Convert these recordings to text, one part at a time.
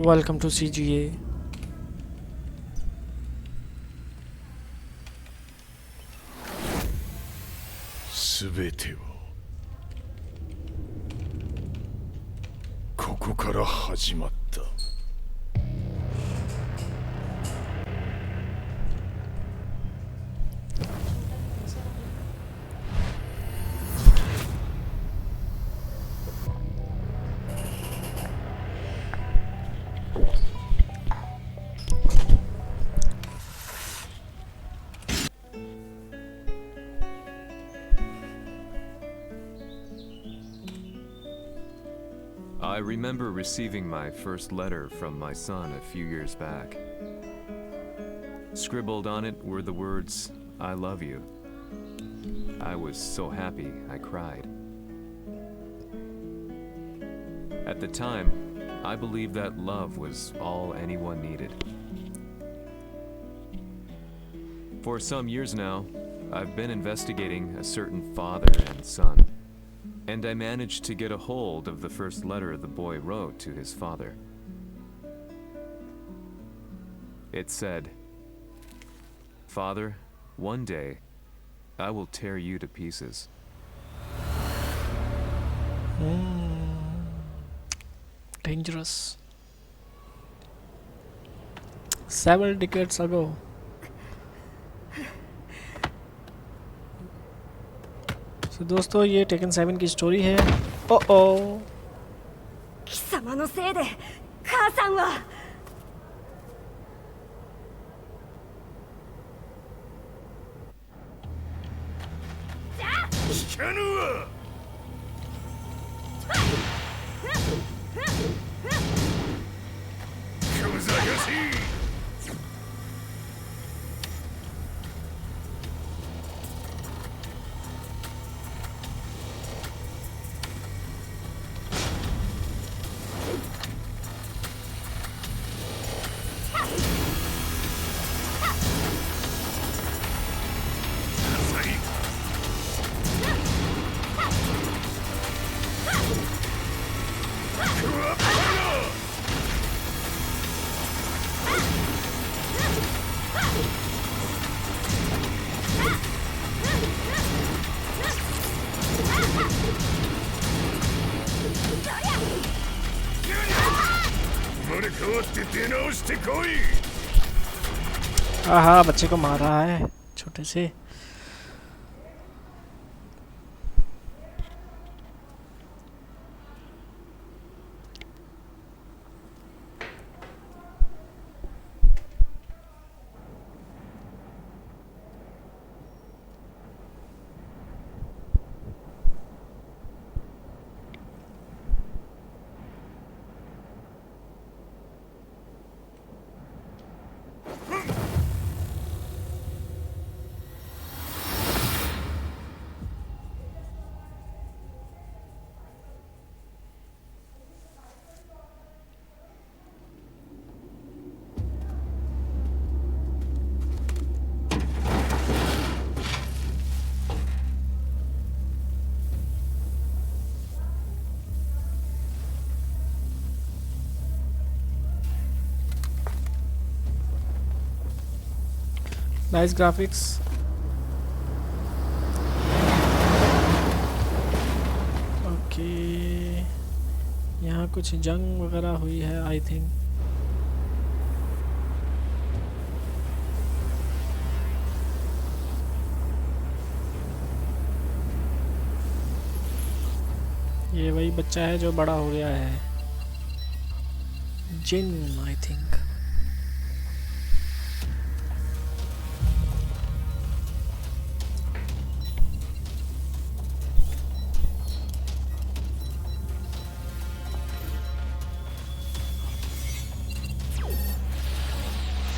Welcome to CGA. Everything ここから始まった。I remember receiving my first letter from my son a few years back. Scribbled on it were the words, "I love you." I was so happy I cried. At the time, I believed that love was all anyone needed. For some years now, I've been investigating a certain father and son. And I managed to get a hold of the first letter the boy wrote to his father. It said, "Father, one day, I will tear you to pieces." Dangerous. Several decades ago. So, दोस्तों ये taken 7 की story है. ओ 貴様のせいで母さんは聞かぬわ。小賢しい。हाँ बच्चे को मार रहा है छोटे से. Nice graphics. Okay. यहाँ कुछ जंग वगैरह हुई है आई थिंक. ये वही बच्चा है जो बड़ा हो गया है. Jin I think.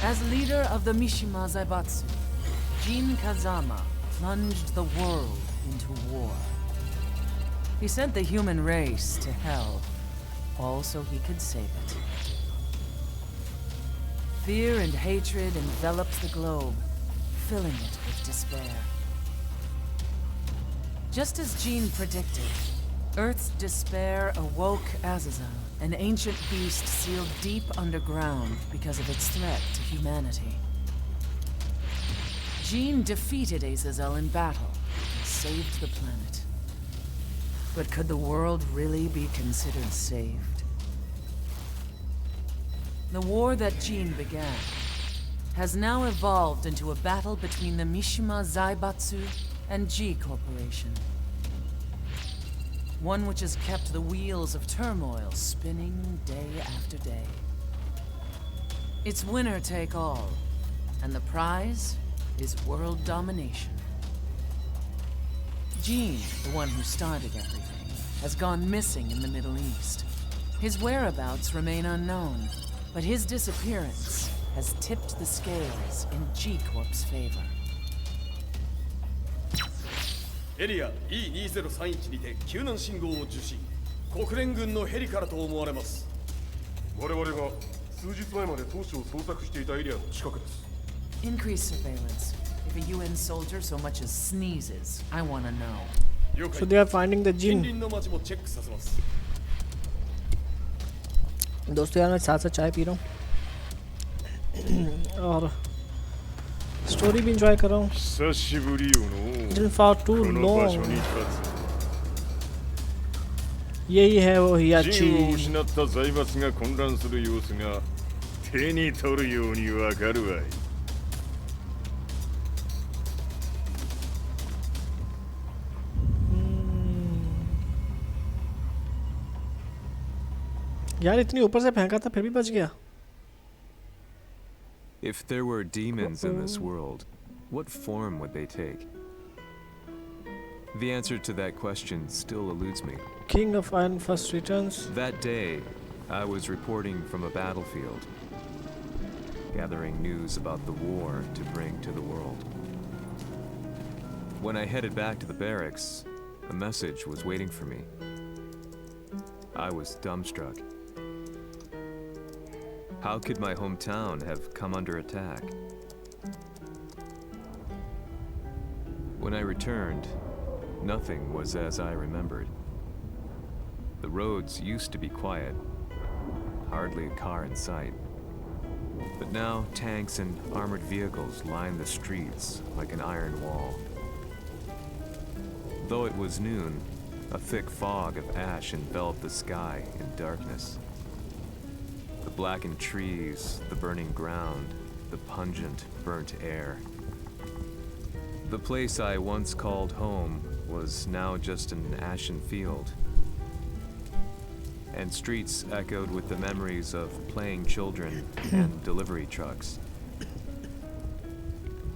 As leader of the Mishima Zaibatsu, Jin Kazama plunged the world into war. He sent the human race to hell, all so he could save it. Fear and hatred enveloped the globe, filling it with despair. Just as Jin predicted, Earth's despair awoke Azazel, an ancient beast sealed deep underground because of its threat to humanity. Jean defeated Azazel in battle and saved the planet. But could the world really be considered saved? The war that Jean began has now evolved into a battle between the Mishima Zaibatsu and G Corporation. One which has kept the wheels of turmoil spinning day after day. It's winner take all, and the prize is world domination. Jean, the one who started everything, has gone missing in the Middle East. His whereabouts remain unknown, but his disappearance has tipped the scales in G Corp's favor. エリア E2031 にて救難信号を受信。国連軍のヘリからと思われます。我々が数日前まで当初を捜索していたエリアの近くです。 Increase surveillance. If a UN soldier so much as sneezes, I want to know. 了解。 So they are finding the 近 Jinn. 隣の町もチェックさせます。 दोस्तों यार मैं साथ साथ चाय P रहा हूँ और story भी इंजॉय कर रहा हूँ. 久しぶりよの。 Didn't for too この場所に long. 立 यही है वो つ。陣を हियाची. 失った財閥が混乱する様子が手に取るようにわかるわい。 यार इतनी ऊपर से फेंका था फिर भी बच गया. If there were demons in this world, what form would they take? The answer to that question still eludes me. King of Iron first returns. That day, I was reporting from a battlefield, gathering news about the war to bring to the world. When I headed back to the barracks, a message was waiting for me. I was dumbstruck. How could my hometown have come under attack? When I returned, nothing was as I remembered. The roads used to be quiet, hardly a car in sight. But now tanks and armored vehicles line the streets like an iron wall. Though it was noon, a thick fog of ash enveloped the sky in darkness. The blackened trees, the burning ground, the pungent, burnt air. The place I once called home was now just an ashen field. And streets echoed with the memories of playing children and delivery trucks.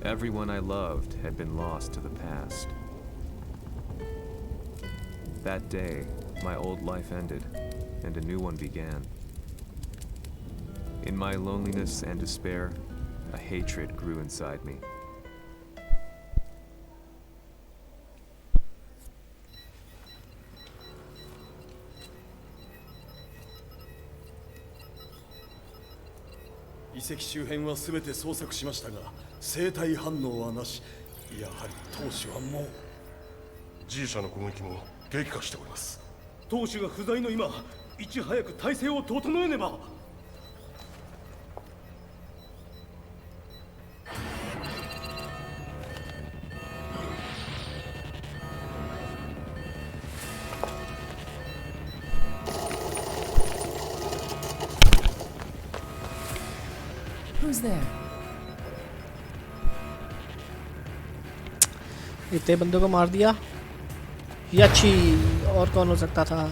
Everyone I loved had been lost to the past. That day, my old life ended, and a new one began. In my loneliness and despair, a hatred grew inside me.遺跡周辺は全て捜索しましたが、生体反応はなし。やはり当主はもう。 G 社の攻撃も激化しております。当主が不在の今、いち早く体制を整えねば。 Who's there? इतने बंदों को मार दिया. याची और कौन हो सकता था?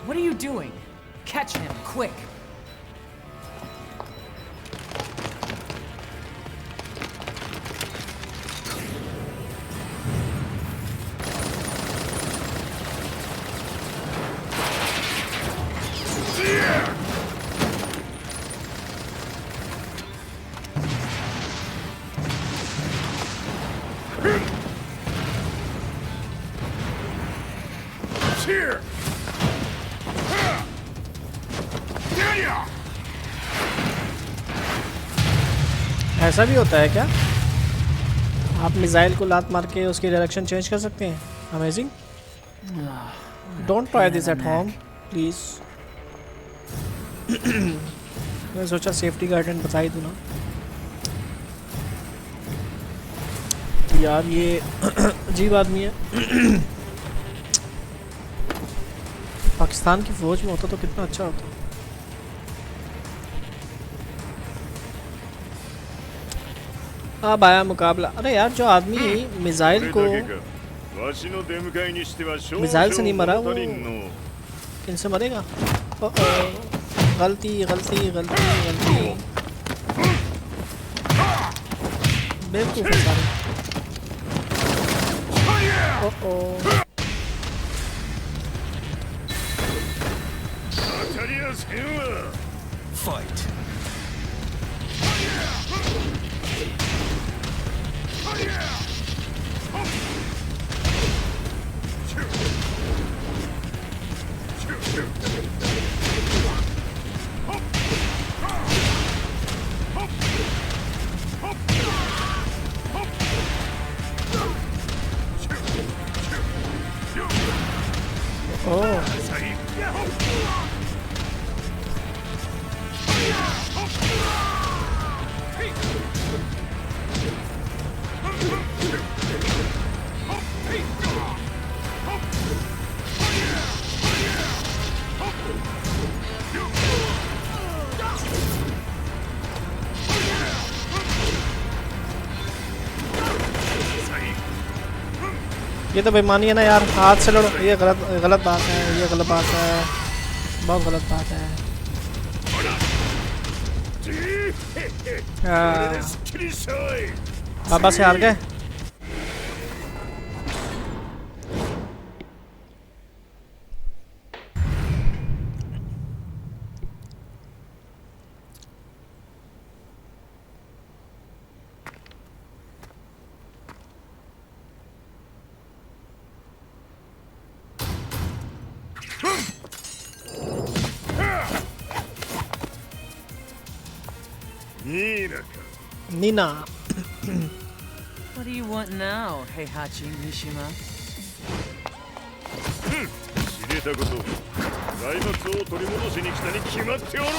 What are you doing? Catch him, quick! ऐसा भी होता है क्या? आप मिसाइल को लात मार के उसकी डायरेक्शन चेंज कर सकते हैं। Amazing. Don't try this at home please. मैं सोचा सेफ्टी गार्डन बता ही दूँ ना यार, ये अजीब आदमी है। पाकिस्तान की फौज में होता तो कितना अच्छा होता। अब आया मुकाबला। अरे यार, जो आदमी मिसाइल को मिसाइल से नहीं मरा, वो किनसे मरेगा? गलती गलती गलती गलती। बेवकूफ है सारे। Fight. ये तो बेईमानी है ना यार, हाथ से लड़ो। ये गलत बात है, ये गलत बात है, बहुत गलत बात है। बाबा से हार गए। Neena. What do you want now, Heihachi Mishima? 知れたこと、財閥を取り戻しに来たに決まっておろう。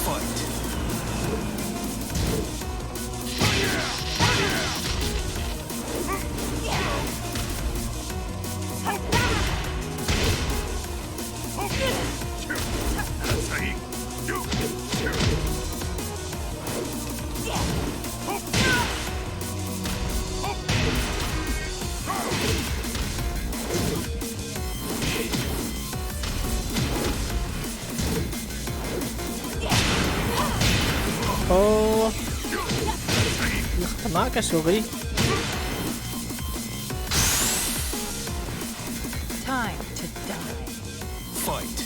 Fight. ओह, ये खतरनाक कैसे हो गई? Time to die. Fight.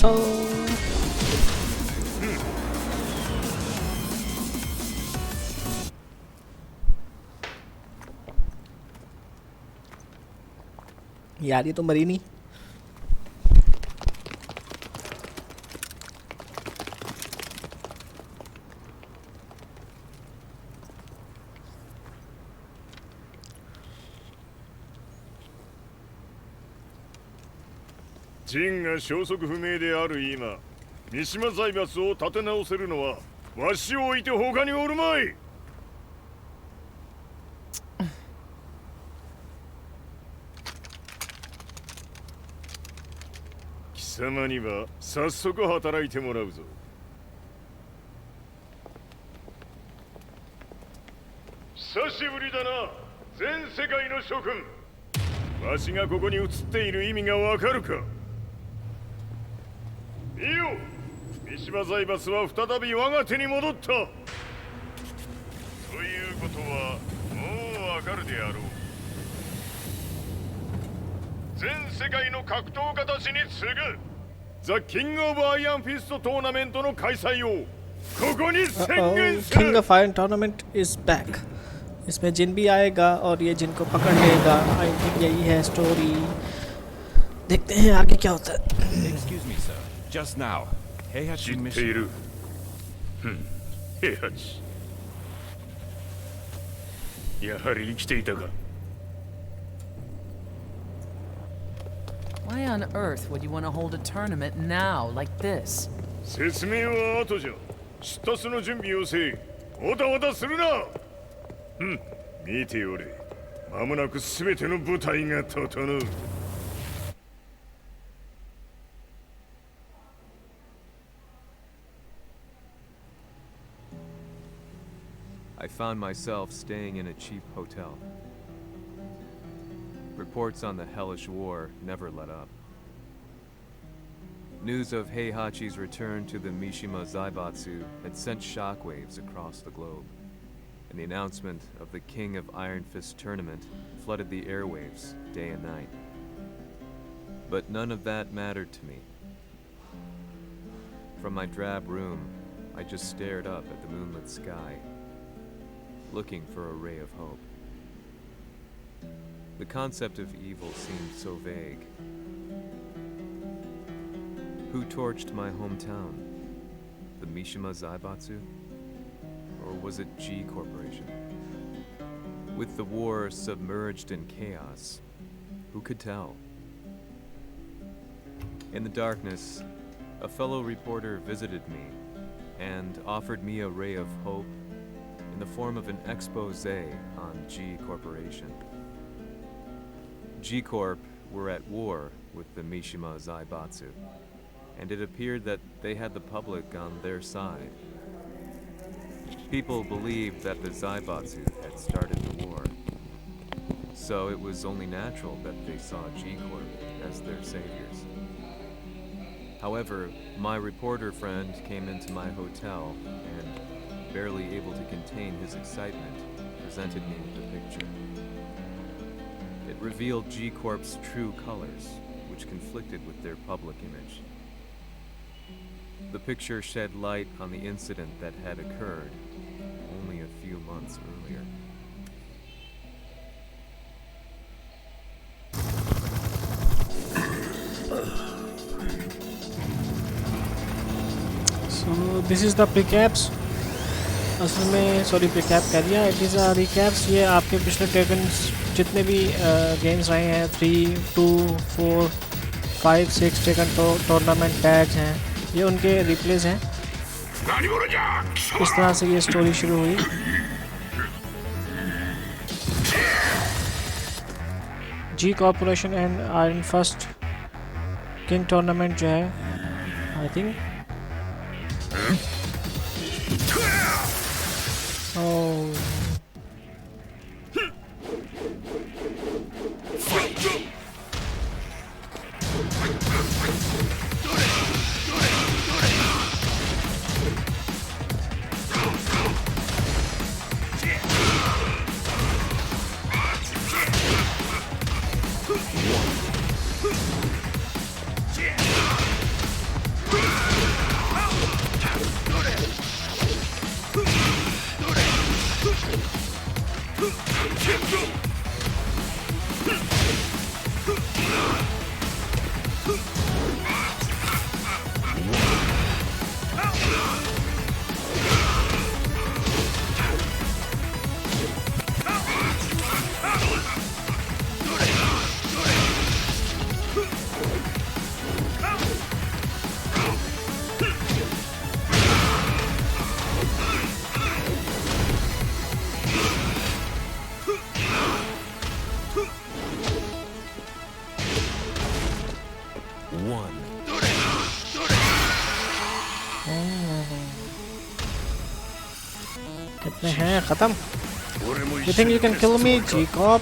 So यार, ये तो मरी नहीं।ジンが消息不明である今、三島財閥を立て直せるのはわしを置いて他におるまい。様には早速働いてもらうぞ。久しぶりだな、全世界の諸君。わしがここに映っている意味がわかるか。見よ、三島財閥は再び我が手に戻った。ということはもうわかるであろう。全世界の格闘家たちに次ぐザ・キング・オブ・アイアンフィストトーナメントの開催をここに宣言する。 king of iron tournament is back. इसमें जिन भी आएगा और ये जिन को पकड़ लेगा, आई थिंक यही है स्टोरी। देखते हैं आगे क्या होता है। Excuse me, sir. Just now, Heihachi 知っている。平八。やはり生きていたか。Why on earth would you want to hold a tournament now, like this? 説明は後じゃ。出立の準備をせい。おたおたするな。見ておれ。間もなくすべての部隊が整う。I found myself staying in a cheap hotel. Reports on the hellish war never let up. News of Heihachi's return to the Mishima Zaibatsu had sent shockwaves across the globe, and the announcement of the King of Iron Fist tournament flooded the airwaves day and night. But none of that mattered to me. From my drab room, I just stared up at the moonlit sky, looking for a ray of hope. The concept of evil seemed so vague. Who torched my hometown? The Mishima Zaibatsu? Or was it G Corporation? With the war submerged in chaos, who could tell? In the darkness, a fellow reporter visited me and offered me a ray of hope in the form of an expose on G Corporation. G Corp were at war with the Mishima Zaibatsu, and it appeared that they had the public on their side. People believed that the Zaibatsu had started the war, so it was only natural that they saw G Corp as their saviors. However, my reporter friend came into my hotel and, barely able to contain his excitement, presented me with the picture. It revealed G Corp's true colors, which conflicted with their public image. The picture shed light on the incident that had occurred only a few months earlier. So this is the precaps. असल में sorry precap कर दिया। It is recaps. ये आपके पिछले taken जितने भी games रहे हैं 3, 2, 4, 5, 6 टेकन टूर्नामेंट टैग्स हैं, ये उनके रिप्लेस हैं। इस तरह से ये स्टोरी शुरू हुई। G corporation and iron fist king tournament जो है, आई थिंक one. कितने हैं खत्म? You think you can kill me, G-Cop?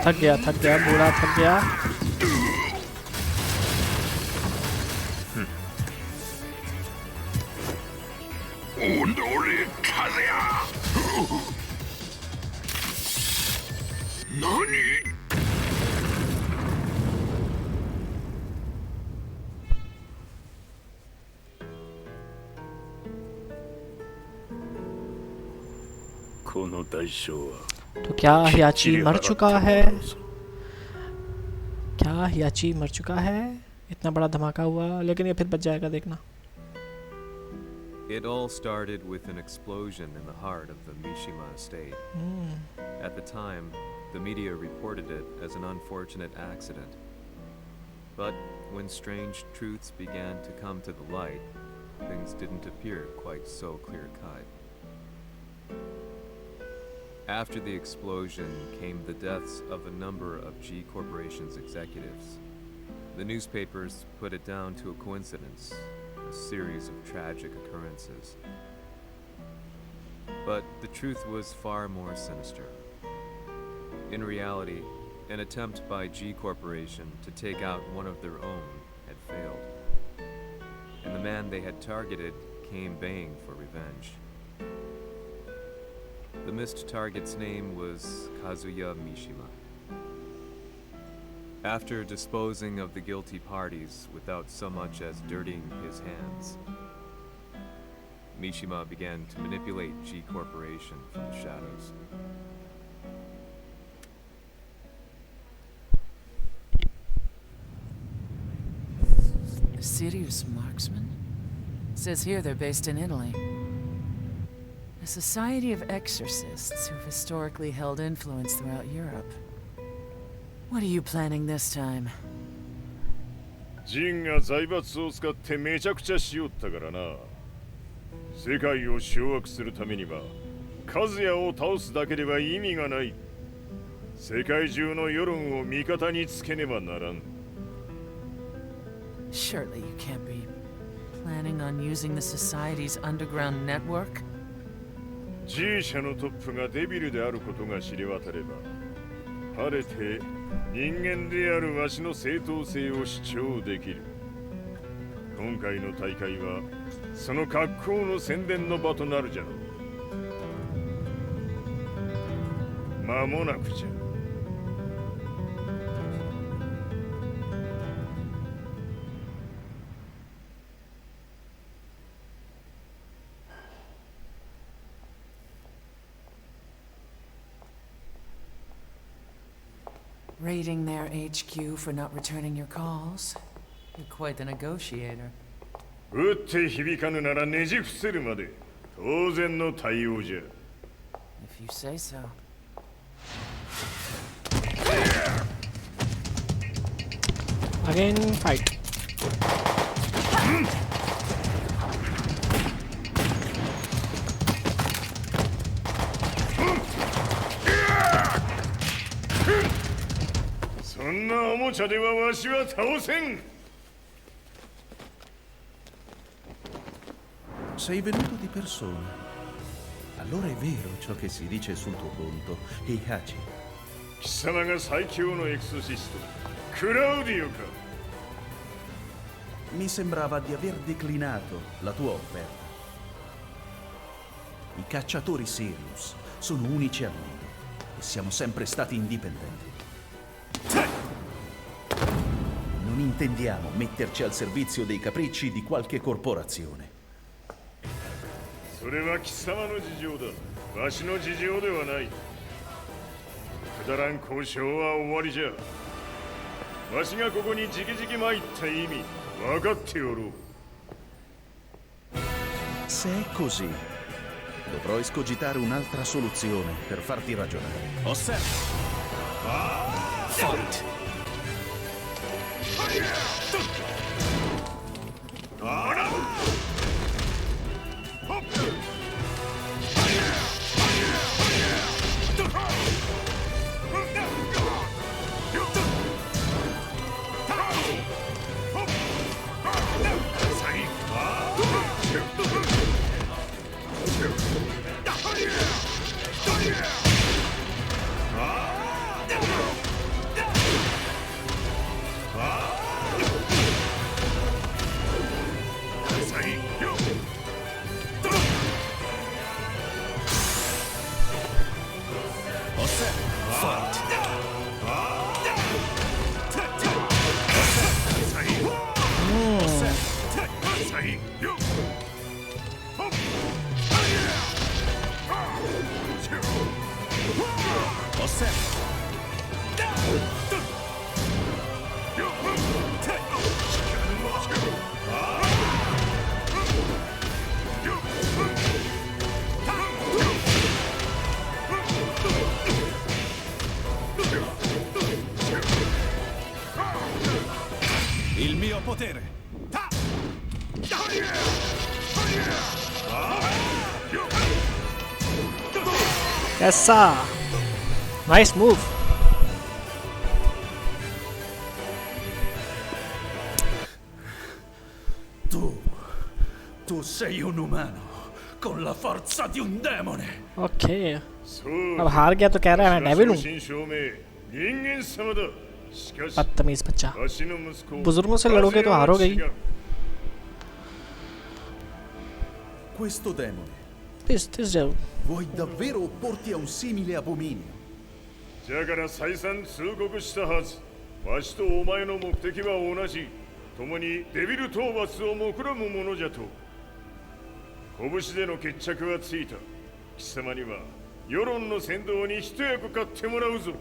थक गया बूढ़ा थक गया। तो क्या हियाची मर चुका है? क्या हियाची मर चुका है? इतना बड़ा धमाका हुआ, लेकिन ये फिर बच जाएगा, देखना। It all started with an explosion in the heart of the Mishima estate. At the time, the media reported it as an unfortunate accident. But when strange truths began to come to the light, things didn't appear quite so clear-cut. After the explosion came the deaths of a number of G Corporation's executives. The newspapers put it down to a coincidence, a series of tragic occurrences. But the truth was far more sinister. In reality, an attempt by G Corporation to take out one of their own had failed. And the man they had targeted came baying for revenge. The missed target's name was Kazuya Mishima. After disposing of the guilty parties without so much as dirtying his hands, Mishima began to manipulate G Corporation from the shadows. A serious marksman? Says here they're based in Italy. A society of exorcists who've historically held influence throughout Europe. What are you planning this time? ジンが財閥を使ってめちゃくちゃしよったからな。世界を掌握するためにはカズヤを倒すだけでは意味がない。世界中の世論を味方につけねばならん。Surely you can't be planning on using the society's underground network? G 社のトップがデビルであることが知れ渡れば、晴れて人間であるわしの正当性を主張できる。今回の大会はその格好の宣伝の場となるじゃろう。間もなくじゃ。Raiding their HQ for not returning your calls. You're quite the negotiator. 撃って響かぬならねじ伏せるまで当然の対応じゃ。 If you say so. Again, fight. Sei venuto di persona. Allora è vero ciò che si dice sul tuo conto, Heihachi. 貴様が最強のエクソシスト、クラウディオか。 Mi sembrava di aver declinato la tua offerta. I cacciatori Sirius sono unici al mondo e siamo sempre stati indipendenti. Non intendiamo metterci al servizio dei capricci di qualche corporazione. それは貴様の事情だ。わしの事情ではない。くだらん交渉は終わりじゃ。わしがここに直々参った意味分かっておろう。 Se è così, dovrò escogitare un'altra soluzione per farti ragionare. Osserva. Fight. Il mio potere. Yes, sir. Nice move. Tu sei un umano con la forza di un demone. Okay. अब हार गया तो कह रहा है मैं devil हूँ. बदतमीज बच्चा. बुजुर्गों से लड़ोगे तो हारोगे ही. Questo demone. This devil. Vuoi davvero opporti a un simile abominio? だから再三通告したはず。わしとお前の目的は同じ。共にデビル討伐を目論むものじゃと。拳での決着はついた。貴様には世論の先導に一役買ってもらうぞ。